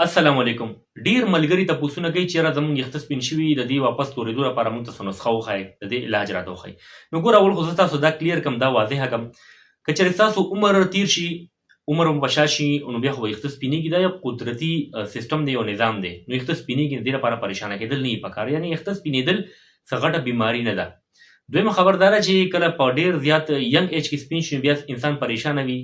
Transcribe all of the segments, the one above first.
السلام علیکم. ډیر ملګری ته پوښتنه کوي چې را زموږ یخته سپین شوي د دې واپس تورېدو لپاره موږ ته څه نسخه وښایي، د دې علاج راته وښایي. نو ګوره اول خو زه تاسو دا کلیر کړم، دا واضحه کړم، که چېرې ستاسو عمر تیر شي، عمر مو په شا شي، نو بیا خو به یخته سپینېږي. دا یو قدرتي سیستم دی، یو نظام دی. نو یخته سپینېږي، د دې لپاره پریشانه کېدل نه وي پکار. یعنې یخته سپینېدل څه غټه بیماري نه ده. دویمه خبر دا ده چې کله په ډېر زیات ینګ ایج کې سپین شي بیا انسان پریشانه وي،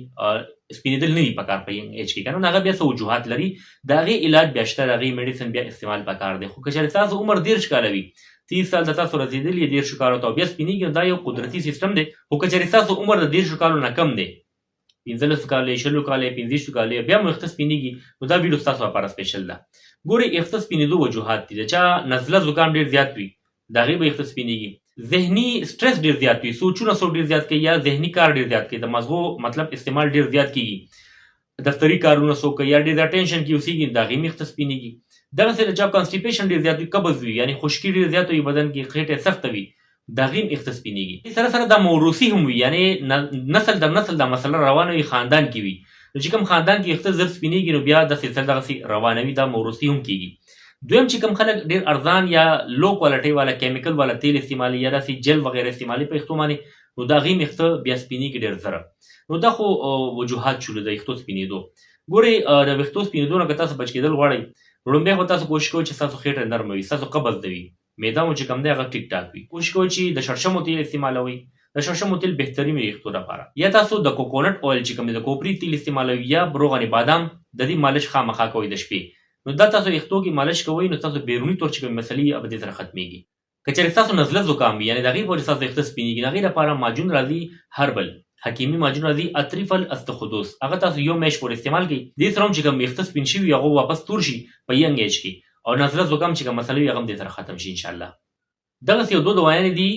سپینېدل نه وي پکار په ینګ ایج کې، که نه هغه بیا څه وجوهات لري، د هغې علاج بیا شته، د هغې میډیسن بیا استعمال پکار دی. خو که چېرې ستاسو عمر 30 کاله وي، 30 سال د تاسو رسېدلي 30 کالو ته او بیا سپینېږي، دا یو قدرتي سیستم دی. خو که چېرې ستاسو عمر د 30 کالو نه کم دی، 15 کاله، 20 کاله، 25 کاله، بیا مو یخته سپینېږي، نو دا ویډیو ستاسو لپاره سپیشل ده. ګورئ، یخته سپینېدو وجوهات دي. د چا نزله زکام ډېر زیات وي، د هغې به یخته سپینېږي. ذهني سټرس ډېر زیات وي، سوچونه ډېر زیات کوي، یا ذهني کار ډېر زیات کوي، د مغزو مطلب استعمال ډېر زیات کېږي، دفتري کارونه څوک کوي، یا ډېر زیات ټینشن کې اوسېږي، د هغې هم یخته سپینېږي. دغسې د چا کانسټیپیشن ډېر زیات وي، قبض وي، یعنې خشکي ډېر زیاته وي بدن کې، خېټه سخته وي، د هغې هم یخته سپینېږي. سره سره دا موروثي هم وي، یعنې نسل در نسل دا مسله روانه وي، خاندان کې وي. نو چې کوم خاندان کې یخته زر سپینېږي، نو بیا دا سلسله دغسې روانه وي، دا موروثي هم کېږي. دویم چې کوم خلک ډېر ارزان یا لو کوالټۍ والا کیمیکل والا تیل استعمالوي، یا داسې جل وغیره استعمالوي په یختو باندې، نو د هغې هم یخته بیا سپینېږي ډېر زره. نو دا خو وجوهات شولو د یختو سپینېدو. ګورئ، د ویښتو سپینېدو نه که تاسو بچ کېدل غواړئ، لومبی خو تاسو کوشش کوئ چې ستاسو خېټه نرمه وي، ستاسو قبض نه وي، معده مو چې کوم دی هغه ټیک ټاک وي. کوشش کوئ چې د شړشمو تیل استعمالوي. د شړشمو تیل بهترین وي یختو لپاره. یا تاسو د کوکونټ اویل چې کوم دی، د کوپري تیل استعمالوي، یا روغن بادام، د دې مالش خامخا کوئ د شپې. نو دا تاسو یختو کې مالش کوئ، نو تاسو بیروني طور چې کومې مسلې به دې سره ختمېږي. که چېرې ستاسو نزله زکام وي، یعنې د هغې پورې ستاسو یخته سپینېږي، نو هغې لپاره ماجون راځي، هربل حکیمي ماجون راځي، اطریف الاستخدوس، هغه تاسو یو میاشت پورې استعمال کړئ. دې سره هم چې کوم یخته سپین شوي هغه واپس تور شي په ینګ ایج کې، او نزله زکام چې کوم مسله وي هغه هم دې سره ختم شي انشاءالله. دغسې یو 2 دوايانې دي،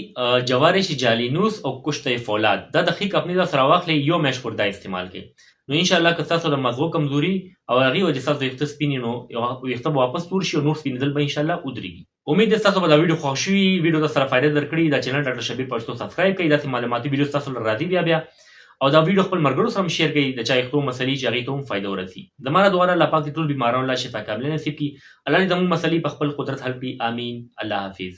جوارش جالینوس او کشته فولاد. دا د ښې کمپنۍ دا سره واخلئ، یو میاشت پورې دا استعمال کړئ. نو انشاءالله که ستاسو د مغزو کمزوري او هغې وجې ستاسو یخته سپینې، نو یخته به واپس تور شي او نور سپینېدل به انشاءالله ودرېږي. امید ده ستاسو به دا ویډیو خوښ شوي، ویډیو در سره فایده درکړي. دا چینل ډاکټر شبیر پښتو سبسکرایب کړئ، داسې معلوماتي ویډیو ستاسو لپاره راځي بیا او دا ویډیو خپل ملګرو سره هم شیر کړئ، د چا یختو مسلې چې هغې ته هم فایده ورسي. زما نه دعا ده الله پاک دې ټول بیمارانو له شفا کامله نصیب کړي. الله دې زموږ مسلې په خپل قدرت حل کړي. آمین. الله حافظ.